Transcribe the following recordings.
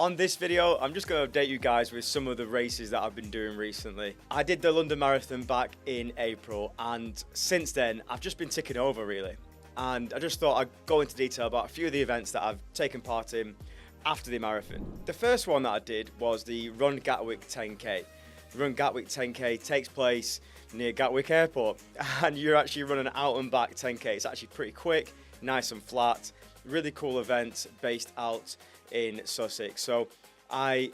On this video, I'm just going to update you guys with some of the races that I've been doing recently. I did the London Marathon back in April, and since then, I've just been ticking over really. And I just thought I'd go into detail about a few of the events that I've taken part in after the marathon. The first one that I did was the Run Gatwick 10K. The Run Gatwick 10K takes place near Gatwick Airport, and you're actually running an out and back 10K. It's actually pretty quick, nice and flat, really cool event based out in Sussex. So I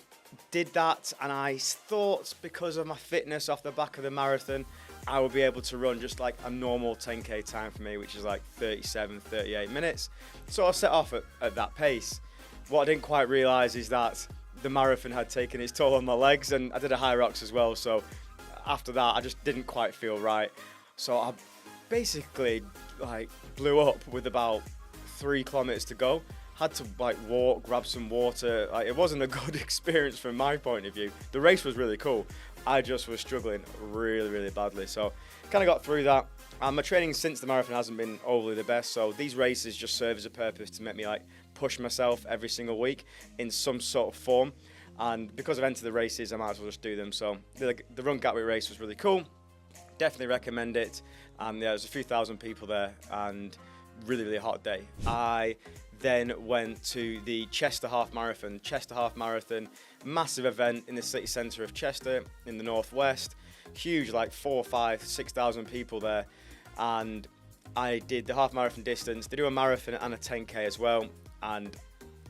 did that, and I thought because of my fitness off the back of the marathon, I would be able to run just like a normal 10K time for me, which is like 37, 38 minutes. So I set off at that pace. What I didn't quite realise is that the marathon had taken its toll on my legs, and I did a high rocks as well. So after that, I just didn't quite feel right. So I basically like blew up with about 3 kilometers to go. Had to like walk, grab some water. Like, it wasn't a good experience from my point of view. The race was really cool. I just was struggling really badly. So kind of got through that. My training since the marathon hasn't been overly the best. So these races just serve as a purpose to make me like push myself every single week in some sort of form. And because I've entered the races, I might as well just do them. So the Run Gatwick race was really cool. Definitely recommend it. And yeah, there's a few thousand people there, and really hot day. I then went to the Chester Half Marathon. Chester Half Marathon, massive event in the city centre of Chester in the northwest. Huge, like 4, 5, 6,000 people there. And I did the half marathon distance. They do a marathon and a 10K as well. And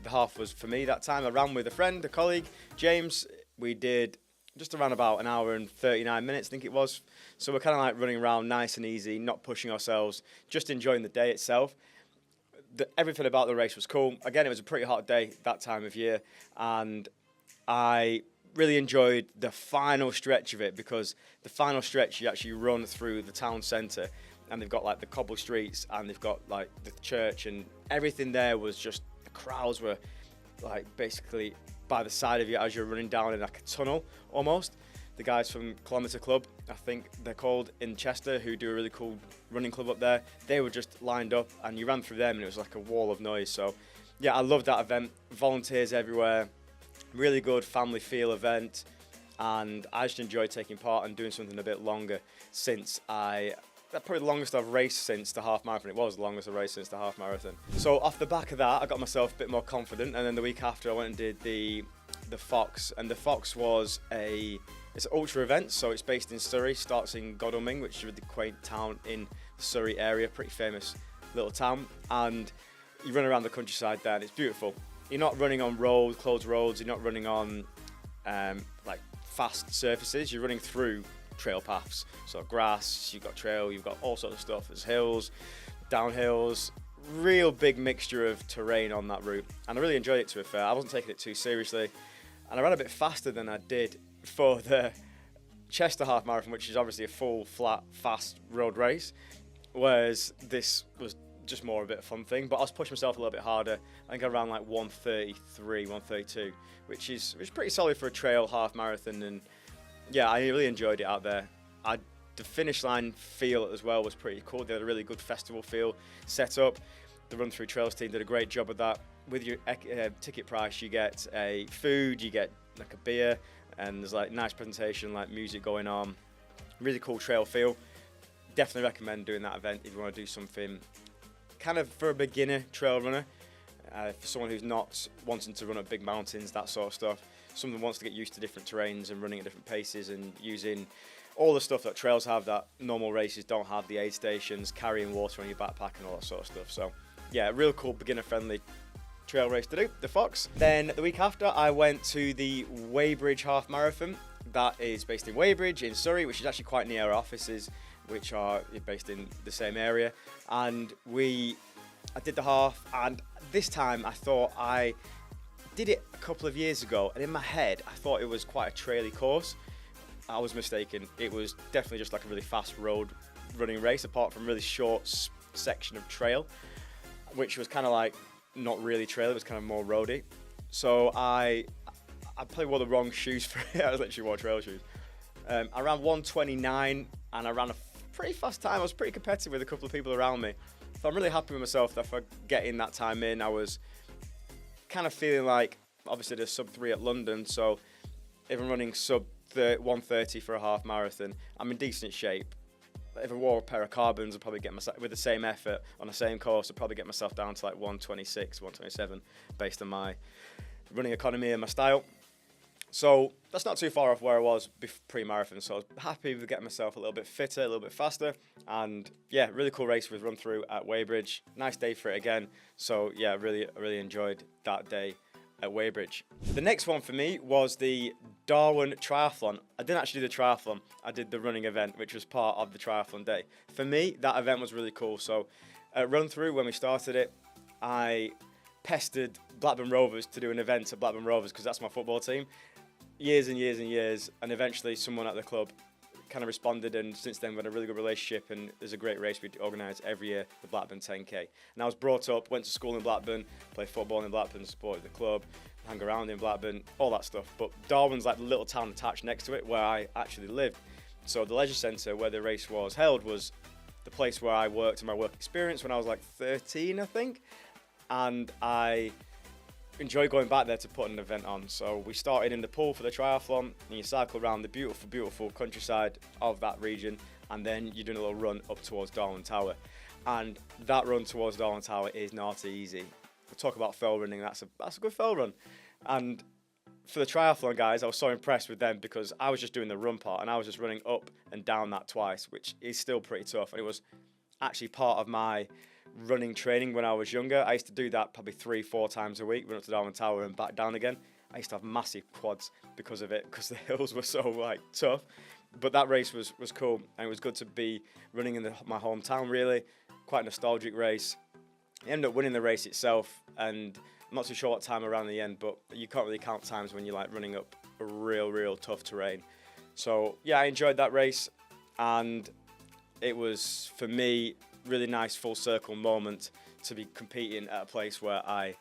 the half was for me that time. I ran with a friend, a colleague, James. We did just around about an hour and 39 minutes, I think it was. So we're kind of like running around nice and easy, not pushing ourselves, just enjoying the day itself. Everything about the race was cool. Again, it was a pretty hot day that time of year, and I really enjoyed the final stretch of it, because the final stretch you actually run through the town centre, and they've got like the cobble streets, and they've got like the church, and everything there was just, the crowds were like basically by the side of you as you're running down in like a tunnel almost. The guys from Kilometre Club, I think they're called, in Chester, who do a really cool running club up there, they were just lined up, and you ran through them, and it was like a wall of noise. So yeah, I loved that event. Volunteers everywhere, really good family feel event, and I just enjoyed taking part and doing something a bit longer since that's probably the longest I've raced since the half marathon. It was the longest I've raced since the half marathon. So off the back of that, I got myself a bit more confident, and then the week after I went and did the Fox, and the Fox was it's an ultra event, so it's based in Surrey, starts in Godalming, which is a really quaint town in the Surrey area, pretty famous little town, and you run around the countryside there, and it's beautiful. You're not running on closed roads, you're not running on like fast surfaces, you're running through trail paths. So grass, you've got trail, you've got all sorts of stuff. There's hills, downhills, real big mixture of terrain on that route. And I really enjoyed it, to be fair. I wasn't taking it too seriously. And I ran a bit faster than I did for the Chester Half Marathon, which is obviously a full, flat, fast road race. Whereas this was just more a bit of fun thing. But I was pushing myself a little bit harder. I think I ran like 1:33, 1:32, which is pretty solid for a trail half marathon. And yeah, I really enjoyed it out there. The finish line feel as well was pretty cool. They had a really good festival feel set up. The Run Through Trails team did a great job of that. With your ticket price, you get a food, you get like a beer, and there's like nice presentation, like music going on. Really cool trail feel. Definitely recommend doing that event if you want to do something kind of for a beginner trail runner. For someone who's not wanting to run up big mountains, that sort of stuff. Someone who wants to get used to different terrains and running at different paces and using all the stuff that trails have that normal races don't have, the aid stations, carrying water on your backpack and all that sort of stuff. So yeah, a real cool beginner-friendly trail race to do, the Fox. Then the week after, I went to the Weybridge Half Marathon. That is based in Weybridge in Surrey, which is actually quite near our offices, which are based in the same area. And I did the half, and this time I thought I did it a couple of years ago, and in my head I thought it was quite a traily course. I was mistaken. It was definitely just like a really fast road running race, apart from a really short section of trail, which was kind of like not really trail, it was kind of more roady. So I probably wore the wrong shoes for it. I literally wore trail shoes. I ran 1:29, and I ran a pretty fast time. I was pretty competitive with a couple of people around me. So I'm really happy with myself that for getting that time in. I was kind of feeling like obviously did a sub 3 at London, so if I'm running sub 1:30 for a half marathon, I'm in decent shape. If I wore a pair of carbons, I'd probably get myself, with the same effort on the same course, I'd probably get myself down to like 126, 127, based on my running economy and my style. So that's not too far off where I was pre-marathon. So I was happy with getting myself a little bit fitter, a little bit faster. And yeah, really cool race with run through at Weybridge. Nice day for it again. So yeah, really enjoyed that day at Weybridge. The next one for me was the Darwen Triathlon. I didn't actually do the triathlon, I did the running event, which was part of the triathlon day. For me, that event was really cool. So at Run Through, when we started it, I pestered Blackburn Rovers to do an event at Blackburn Rovers because that's my football team. Years and years, and eventually someone at the club kind of responded, and since then we've had a really good relationship, and there's a great race we organise every year, the Blackburn 10K. And I was brought up, went to school in Blackburn, played football in Blackburn, supported the club, hang around in Blackburn, all that stuff. But Darwen's like the little town attached next to it where I actually lived. So the leisure centre where the race was held was the place where I worked in my work experience when I was like 13, I think. And I enjoy going back there to put an event on. So we started in the pool for the triathlon, and you cycle around the beautiful countryside of that region, and then you're doing a little run up towards Darwen Tower. And that run towards Darwen Tower is not easy. We'll talk about fell running, that's a good fell run. And for the triathlon guys, I was so impressed with them because I was just doing the run part, and I was just running up and down that twice, which is still pretty tough. And it was actually part of my running training when I was younger. I used to do that probably 3-4 times a week, run up to Darwen Tower and back down again. I used to have massive quads because of it, because the hills were so like tough. But that race was cool, and it was good to be running in my hometown, really. Quite a nostalgic race. I ended up winning the race itself, and I'm not too sure what time around the end, but you can't really count times when you're like running up a real tough terrain. So yeah, I enjoyed that race, and it was, for me, really nice full circle moment to be competing at a place where I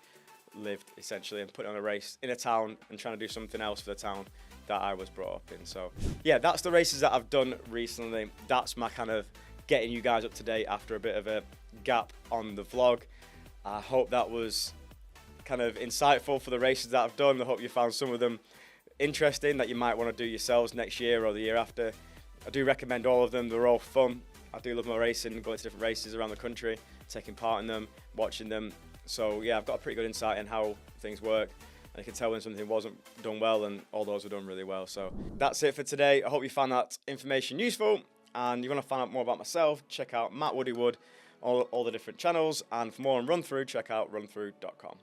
lived, essentially, and putting on a race in a town and trying to do something else for the town that I was brought up in. So yeah, that's the races that I've done recently. That's my kind of getting you guys up to date after a bit of a gap on the vlog. I hope that was kind of insightful for the races that I've done. I hope you found some of them interesting that you might want to do yourselves next year or the year after. I do recommend all of them. They're all fun. I do love my racing, going to different races around the country, taking part in them, watching them. So yeah, I've got a pretty good insight in how things work. And I can tell when something wasn't done well, and all those were done really well. So that's it for today. I hope you found that information useful. And you want to find out more about myself, check out Matt Woodywood, all the different channels. And for more on Run Through, check out runthrough.com.